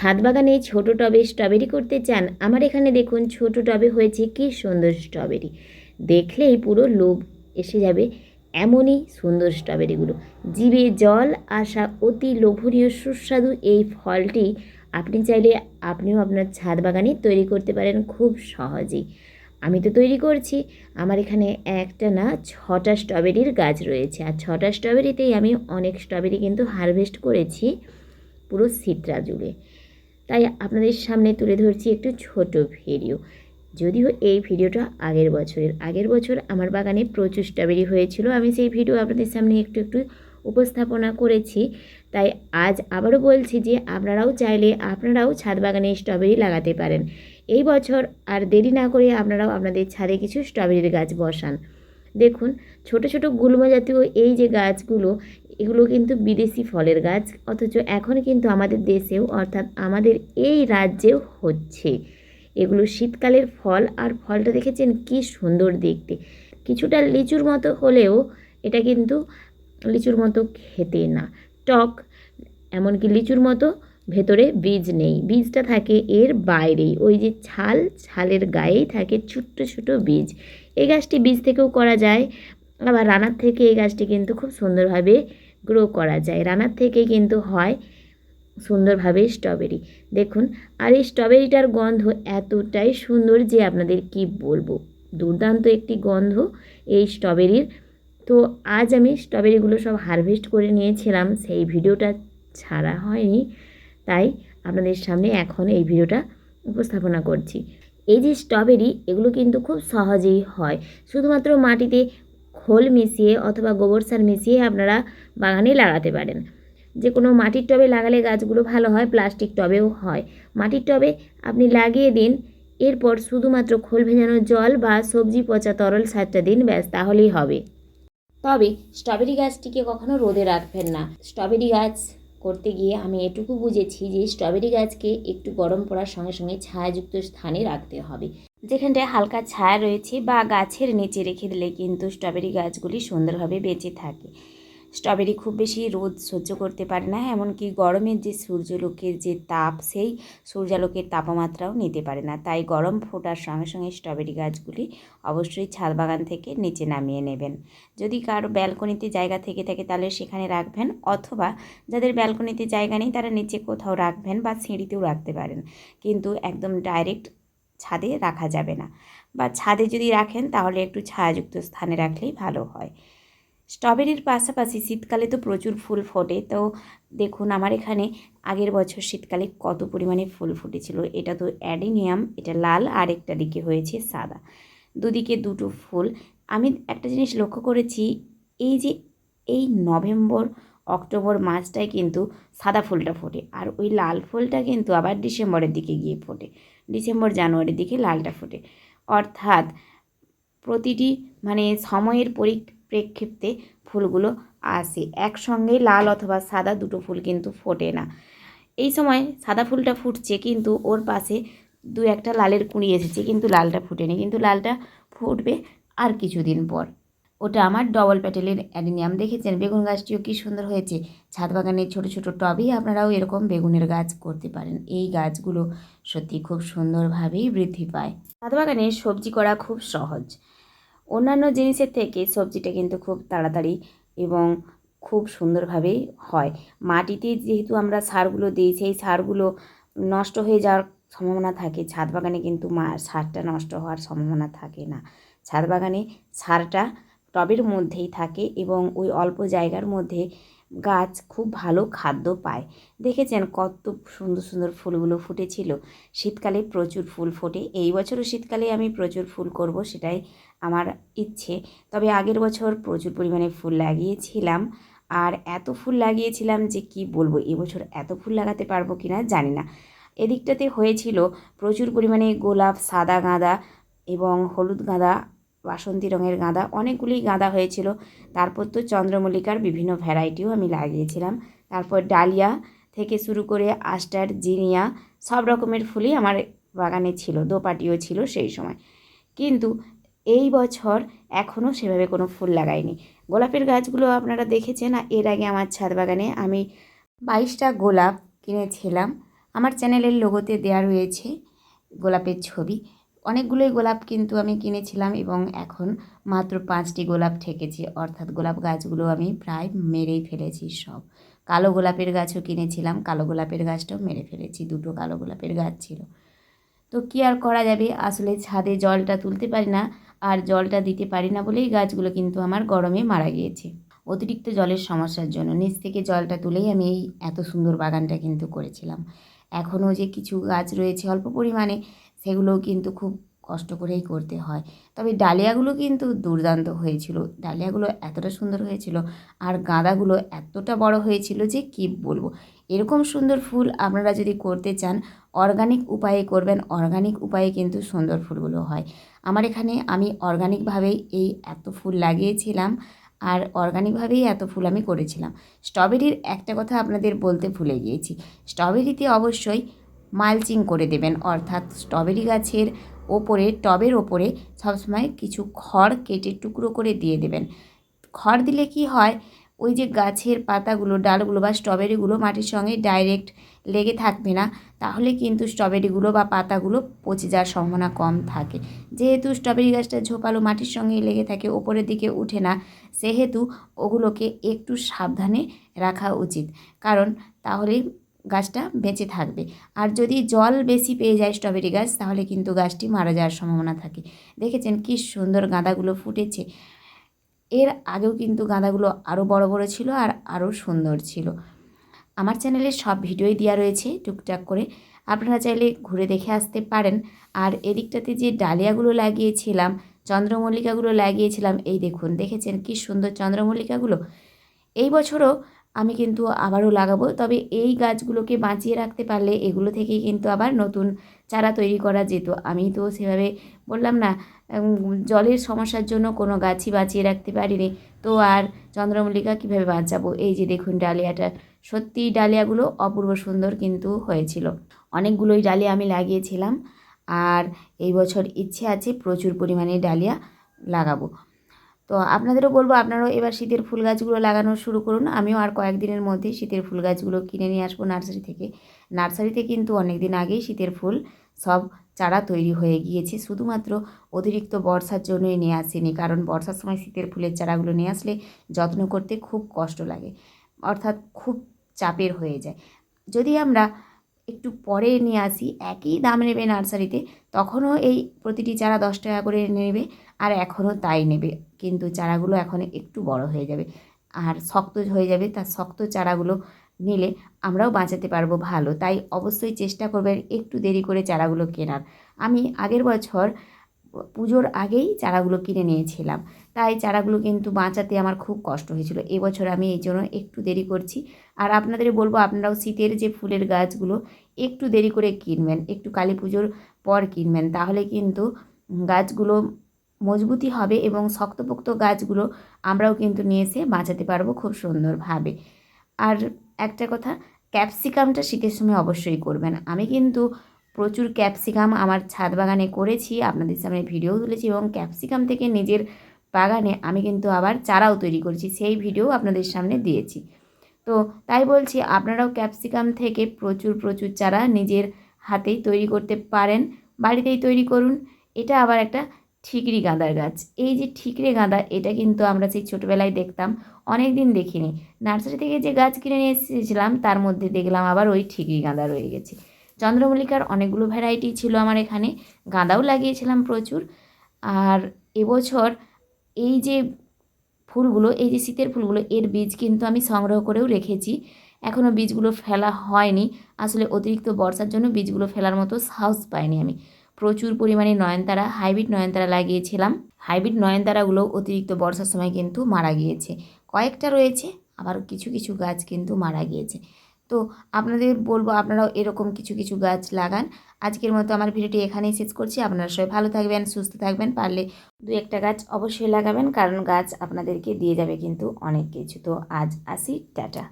ছাদ বাগানে ছোট টবে স্ট্রবেরি করতে চান? আমার এখানে দেখুন ছোট টবে হয়েছে কি সুন্দর স্ট্রবেরি, দেখলেই পুরো লোভ এসে যাবে, এমনই সুন্দর স্ট্রবেরিগুলো। জিভে জল আসা অতি লোভনীয় সুস্বাদু এই ফলটি আপনি চাইলে আপনিও আপনার ছাদ বাগানে তৈরি করতে পারেন খুব সহজেই। আমি তো তৈরি করছি। আমার এখানে একটা না 6টা স্ট্রবেরির গাছ রয়েছে, আর 6টা স্ট্রবেরিতেই আমি অনেক স্ট্রবেরি কিন্তু হারভেস্ট করেছি পুরো সিটরা জুড়ে। তাই আপনাদের সামনে তুলে ধরছি একটু ছোট ভিডিও। যদিও এই ভিডিওটা আগের বছর আমার বাগানে প্রচুর স্ট্রবেরি হয়েছিল, আমি সেই ভিডিও আপনাদের সামনে একটু একটু উপস্থাপনা করেছি। তাই আজ আবারও বলছি যে আপনারাও চাইলে আপনারাও ছাদ বাগানে স্ট্রবেরি লাগাতে পারেন। এই বছর আর দেরি না করে আপনারাও আপনাদের ছাদে কিছু স্ট্রবেরির গাছ বসান। দেখুন ছোট ছোট গুল্ম জাতীয় এই যে গাছগুলো, এগুলো কিন্তু বিদেশি ফলের গাছ, অথচ এখন কিন্তু আমাদের দেশেও অর্থাৎ আমাদের এই রাজ্যেও হচ্ছে। এগুলো শীতকালের ফল, আর ফলটা দেখেছেন কি সুন্দর দেখতে, কিছুটা লিচুর মতো হলেও এটা কিন্তু লিচুর মতো খেতে না, টক। এমনকি লিচুর মতো ভেতরে বীজ নেই, বীজটা থাকে এর বাইরেই, ওই যে ছালের গায়েই থাকে ছোট্ট ছোট বীজ। এই গাছটি বীজ থেকেও করা যায়, আবার রানার থেকে এই গাছটি কিন্তু খুব সুন্দরভাবে গ্রো করা যায়, রানার থেকে কিন্তু হয় সুন্দরভাবে স্ট্রবেরি। দেখুন, আর এই স্ট্রবেরিটার গন্ধ এতটাই সুন্দর যে আপনাদের কি বলবো, দুর্দান্ত একটি গন্ধ এই স্ট্রবেরির। তো আজ আমি স্ট্রবেরিগুলো সব হারভেস্ট করে নিয়েছিলাম, সেই ভিডিওটা ছাড়া হয়নি, তাই আপনাদের সামনে এখন এই ভিডিওটা উপস্থাপনা করছি। এই যে স্ট্রবেরি, এগুলো কিন্তু খুব সহজেই হয়, শুধুমাত্র মাটিতে খোল মিশিয়ে অথবা গোবর সার মিশিয়ে আপনারা বাগানে লাগাতে পারেন। যে কোনো মাটির টবে লাগালে গাছগুলো ভালো হয়, প্লাস্টিক টবেও হয়। মাটির টবে আপনি লাগিয়ে দিন, এরপর শুধুমাত্র খোল ভেজানো জল বা সবজি পচা তরল সারটা দিন, ব্যাস তাহলেই হবে। তবে স্ট্রবেরি গাছটিকে কখনো রোদে রাখবেন না। স্ট্রবেরি গাছ করতে গিয়ে আমি এটুকু বুঝেছি যে স্ট্রবেরি গাছকে একটু গরম পড়ার সঙ্গে সঙ্গে ছায়াযুক্ত স্থানে রাখতে হবে, যেখানটায় হালকা ছায়া রয়েছে, বা গাছের নিচে রেখে দিলে কিন্তু স্ট্রবেরি গাছগুলি সুন্দরভাবে বেঁচে থাকে। স্ট্রবেরি খুব বেশি রোদ সহ্য করতে পারে না, এমনকি গরমের যে সূর্যালোকের যে তাপ, সেই সূর্যালোকের তাপমাত্রাও নিতে পারে না। তাই গরম ফোটার সঙ্গে সঙ্গে স্ট্রবেরি গাছগুলি অবশ্যই ছাদ বাগান থেকে নিচে নামিয়ে নেবেন। যদি কারো ব্যালকনিতে জায়গা থেকে থাকে তাহলে সেখানে রাখবেন, অথবা যাদের ব্যালকনিতে জায়গা নেই তারা নিচে কোথাও রাখবেন, বা সিঁড়িতেও রাখতে পারেন, কিন্তু একদম ডাইরেক্ট ছাদে রাখা যাবে না, বা ছাদে যদি রাখেন তাহলে একটু ছায়াযুক্ত স্থানে রাখলেই ভালো হয়। স্ট্রবেরির পাশাপাশি শীতকালে তো প্রচুর ফুল ফোটে। তো দেখুন আমার এখানে আগের বছর শীতকালে কত পরিমাণে ফুল ফুটেছিল। এটা তো অ্যাডিনিয়াম, এটা লাল, আর একটা দিকে হয়েছে সাদা, দুদিকে দুটো ফুল। আমি একটা জিনিস লক্ষ্য করেছি, এই যে এই নভেম্বর অক্টোবর মাসটায় কিন্তু সাদা ফুলটা ফোটে, আর ওই লাল ফুলটা কিন্তু আবার ডিসেম্বরের দিকে গিয়ে ফোটে, ডিসেম্বর জানুয়ারির দিকে লালটা ফোটে। অর্থাৎ প্রতিটি সময়ের পরিপ্রেক্ষিতে ফুলগুলো আসে, একসঙ্গে লাল অথবা সাদা দুটো ফুল কিন্তু ফোটে না। এই সময় সাদা ফুলটা ফুটছে, কিন্তু ওর পাশে দু একটা লালের কুঁড়ি এসেছে, কিন্তু লালটা ফুটেনি, কিন্তু লালটা ফুটবে আর কিছুদিন পর। ওটা আমার ডবল প্যাটেলের অ্যাডিনিয়াম। দেখেছেন বেগুন গাছটিও কী সুন্দর হয়েছে। ছাদ বাগানের ছোটো ছোটো টবেই আপনারাও এরকম বেগুনের গাছ করতে পারেন, এই গাছগুলো সত্যি খুব সুন্দরভাবেই বৃদ্ধি পায়। ছাদ বাগানে সবজি করা খুব সহজ, অন্যান্য জিনিসের থেকে সবজিটা কিন্তু খুব তাড়াতাড়ি এবং খুব সুন্দরভাবেই হয়। মাটিতে যেহেতু আমরা সারগুলো দিই, সেই সারগুলো নষ্ট হয়ে যাওয়ার সম্ভাবনা থাকে, ছাদ বাগানে কিন্তু সারটা নষ্ট হওয়ার সম্ভাবনা থাকে না। ছাদ বাগানে সারটা টবের মধ্যেই থাকে, এবং ওই অল্প জায়গার মধ্যে গাছ খুব ভালো খাদ্য পায়। দেখেছেন কত সুন্দর সুন্দর ফুলগুলো ফুটেছিল। শীতকালে প্রচুর ফুল ফোটে, এই বছরও শীতকালে আমি প্রচুর ফুল করব, সেটাই আমার ইচ্ছে। তবে আগের বছর প্রচুর পরিমাণে ফুল লাগিয়েছিলাম, আর এত ফুল লাগিয়েছিলাম যে কি বলবো, এবছর এত ফুল লাগাতে পারবো কি না জানি না। এদিকটাতে হয়েছিল প্রচুর পরিমাণে গোলাপ, সাদা গাঁদা এবং হলুদ গাঁদা, বাসন্তী রঙের গাঁদা, অনেকগুলি গাঁদা হয়েছিল। তারপর তো চন্দ্রমল্লিকার বিভিন্ন ভ্যারাইটিও আমি লাগিয়েছিলাম। তারপর ডালিয়া থেকে শুরু করে আস্টার, জিনিয়া, সব রকমের ফুলই আমার বাগানে ছিল, দোপাটিও ছিল সেই সময়। কিন্তু এই বছর এখনও সেভাবে কোনো ফুল লাগাইনি। গোলাপের গাছগুলো আপনারা দেখেছেন, এর আগে আমার ছাদ বাগানে আমি 22টা গোলাপ কিনেছিলাম, আমার চ্যানেলের লোগোতে দেওয়া রয়েছে গোলাপের ছবি। অনেকগুলোই গোলাপ কিন্তু আমি কিনেছিলাম এবং এখন মাত্র 5টি গোলাপ ঠেকেছে, অর্থাৎ গোলাপ গাছগুলো আমি প্রায় মেরেই ফেলেছি সব। কালো গোলাপের গাছও কিনেছিলাম, কালো গোলাপের গাছটাও মেরে ফেলেছি, 2টো কালো গোলাপের গাছ ছিল। তো কী আর করা যাবে, আসলে ছাদে জলটা তুলতে পারি না আর জলটা দিতে পারি না বলেই গাছগুলো কিন্তু আমার গরমে মারা গিয়েছে। অতিরিক্ত জলের সমস্যার জন্য নিচ থেকে জলটা তুলেই আমি এই এত সুন্দর বাগানটা কিন্তু করেছিলাম। এখনও যে কিছু গাছ রয়েছে অল্প পরিমাণে, সেগুলোও কিন্তু খুব কষ্ট করেই করতে হয়। তবে ডালিয়াগুলো কিন্তু দুর্দান্ত হয়েছিল, ডালিয়াগুলো এতটা সুন্দর হয়েছিল আর গাঁদাগুলো এতটা বড় হয়েছিল যে কী বলবো। এরকম সুন্দর ফুল আপনারা যদি করতে চান অর্গানিক উপায়ে করবেন, অর্গানিক উপায়ে কিন্তু সুন্দর ফুলগুলো হয়। আমার এখানে আমি অর্গানিকভাবেই এই এত ফুল লাগিয়েছিলাম আর অর্গানিকভাবেই এত ফুল আমি করেছিলাম। স্ট্রবেরির একটা কথা আপনাদের বলতে ভুলে গিয়েছি, স্ট্রবেরিতে অবশ্যই মালচিং করে দেবেন, অর্থাৎ স্ট্রবেরি গাছের ওপরে টবের ওপরে সবসময় কিছু খড় কেটে টুকরো করে দিয়ে দেবেন। খড় দিলে কি হয়, ওই যে গাছের পাতাগুলো ডালগুলো বা স্ট্রবেরিগুলো মাটির সঙ্গে ডাইরেক্ট লেগে থাকবে না, তাহলে কিন্তু স্ট্রবেরিগুলো বা পাতাগুলো পচে যাওয়ার সম্ভাবনা কম থাকে। যেহেতু স্ট্রবেরি গাছটা ঝোপালো মাটির সঙ্গে লেগে থাকে, ওপরের দিকে উঠে না, সেহেতু ওগুলোকে একটু সাবধানে রাখা উচিত, কারণ তাহলে গাছটা বেঁচে থাকবে। আর যদি জল বেশি পেয়ে যায় স্ট্রবেরি গাছ, তাহলে কিন্তু গাছটি মারা যাওয়ার সম্ভাবনা থাকে। দেখেছেন কি সুন্দর গাঁদাগুলো ফুটেছে। এর আগেও কিন্তু গাঁদাগুলো আরও বড় বড় ছিল আর আরও সুন্দর ছিল। আমার চ্যানেলে সব ভিডিওই দেওয়া রয়েছে টুকটাক করে, আপনারা চাইলে ঘুরে দেখে আসতে পারেন। আর এদিকটাতে যে ডালিয়াগুলো লাগিয়েছিলাম, চন্দ্রমল্লিকাগুলো লাগিয়েছিলাম, এই দেখুন, দেখেছেন কি সুন্দর চন্দ্রমল্লিকাগুলো। এই বছরও আমি কিন্তু আবারও লাগাবো, তবে এই গাছগুলোকে বাঁচিয়ে রাখতে পারলে এগুলো থেকেই কিন্তু আবার নতুন চারা তৈরি করা যেত। আমি তো সেভাবে বললাম না, জলের সমস্যার জন্য কোনো গাছই বাঁচিয়ে রাখতে পারিনি, তো আর চন্দ্রমল্লিকা কীভাবে বাঁচাবো। এই যে দেখুন ডালিয়াটা, সত্যিই ডালিয়াগুলো অপূর্ব সুন্দর কিন্তু হয়েছিল। অনেকগুলোই ডালিয়া আমি লাগিয়েছিলাম আর এই বছর ইচ্ছে আছে প্রচুর পরিমাণে ডালিয়া লাগাবো। তো আপনাদেরও বলবো আপনারাও এবার শীতের ফুল গাছগুলো লাগানো শুরু করুন। আমিও আর কয়েকদিনের মধ্যেই শীতের ফুল গাছগুলো কিনে নিয়ে আসবো নার্সারি থেকে। নার্সারিতে কিন্তু অনেক দিন আগেই শীতের ফুল সব চারা তৈরি হয়ে গিয়েছে, শুধুমাত্র অতিরিক্ত বর্ষার জন্যই নিয়ে আসেনি, কারণ বর্ষার সময় শীতের ফুলের চারাগুলো নিয়ে আসলে যত্ন করতে খুব কষ্ট লাগে, অর্থাৎ খুব চাপের হয়ে যায়। যদি আমরা একটু পরে নিয়ে আসি, একই দাম নেবে নার্সারিতে, তখনও এই প্রতিটি চারা 10 টাকা করে নেবে, আর এখনও তাই নেবে, কিন্তু চারাগুলো এখন একটু বড় হয়ে যাবে আর শক্ত হয়ে যাবে। তার শক্ত চারাগুলো নিলে আমরাও বাঁচাতে পারবো ভালো, তাই অবশ্যই চেষ্টা করবেন একটু দেরি করে চারাগুলো কেনার। আমি আগের বছর পুজোর আগেই চারাগুলো কিনে নিয়েছিলাম, তাই চারাগুলো কিন্তু বাঁচাতে আমার খুব কষ্ট হয়েছিল। এবছর আমি এই জন্য একটু দেরি করছি। আর আপনাদের বলবো আপনারাও শীতের যে ফুলের গাছগুলো একটু দেরি করে কিনবেন, একটু কালী পুজোর পর কিনবেন, তাহলে কিন্তু গাছগুলো মজবুতি হবে এবং শক্তপোক্ত গাছগুলো আমরাও কিন্তু নিয়ে এসে বাঁচাতে পারবো খুব সুন্দরভাবে। আর একটা কথা, ক্যাপসিকামটা শীতের সময় অবশ্যই করবেন। আমি কিন্তু প্রচুর ক্যাপসিকাম আমার ছাদ বাগানে করেছি, আপনাদের সামনে ভিডিও তুলেছি, এবং ক্যাপসিকাম থেকে নিজের বাগানে আমি কিন্তু আবার চারাও তৈরি করেছি, সেই ভিডিও আপনাদের সামনে দিয়েছি। তো তাই বলছি আপনারাও ক্যাপসিকাম থেকে প্রচুর প্রচুর চারা নিজের হাতেই তৈরি করতে পারেন, বাড়িতেই তৈরি করুন। এটা আবার একটা ঠিকরি গাঁদার গাছ। এই যে ঠিকরে গাঁদা, এটা কিন্তু আমরা সেই ছোটোবেলায় দেখতাম, অনেক দিন দেখিনি। নার্সারি থেকে যে গাছ কিনে নিয়ে এসেছিলাম তার মধ্যে দেখলাম আবার ওই ঠিকরি গাঁদা রয়ে গেছে। চন্দ্রমল্লিকার অনেকগুলো ভ্যারাইটি ছিল আমার এখানে, গাঁদাও লাগিয়েছিলাম প্রচুর। আর এবছর এই যে ফুলগুলো, এই যে শীতের ফুলগুলো, এর বীজ কিন্তু আমি সংগ্রহ করেও রেখেছি, এখনও বীজগুলো ফেলা হয়নি। আসলে অতিরিক্ত বর্ষার জন্য বীজগুলো ফেলার মতো সাহস পাইনি আমি। প্রচুর পরিমাণে নয়নতারা, হাইব্রিড নয়নতারা লাগিয়েছিলাম, হাইব্রিড নয়নতারাগুলো অতিরিক্ত বর্ষার সময় কিন্তু মারা গিয়েছে। কয়েকটা রয়েছে, আবার কিছু কিছু গাছ কিন্তু মারা গিয়েছে। তো আপনাদের বলবো আপনারাও এরকম কিছু কিছু গাছ লাগান। আজকের মতো আমার ভিডিওটি এখানেই শেষ করছি। আপনারা সবাই ভালো থাকবেন, সুস্থ থাকবেন, পারলে 2-1টা গাছ অবশ্যই লাগাবেন, কারণ গাছ আপনাদেরকে দিয়ে যাবে কিন্তু অনেক কিছু। তো আজ আসি, টাটা।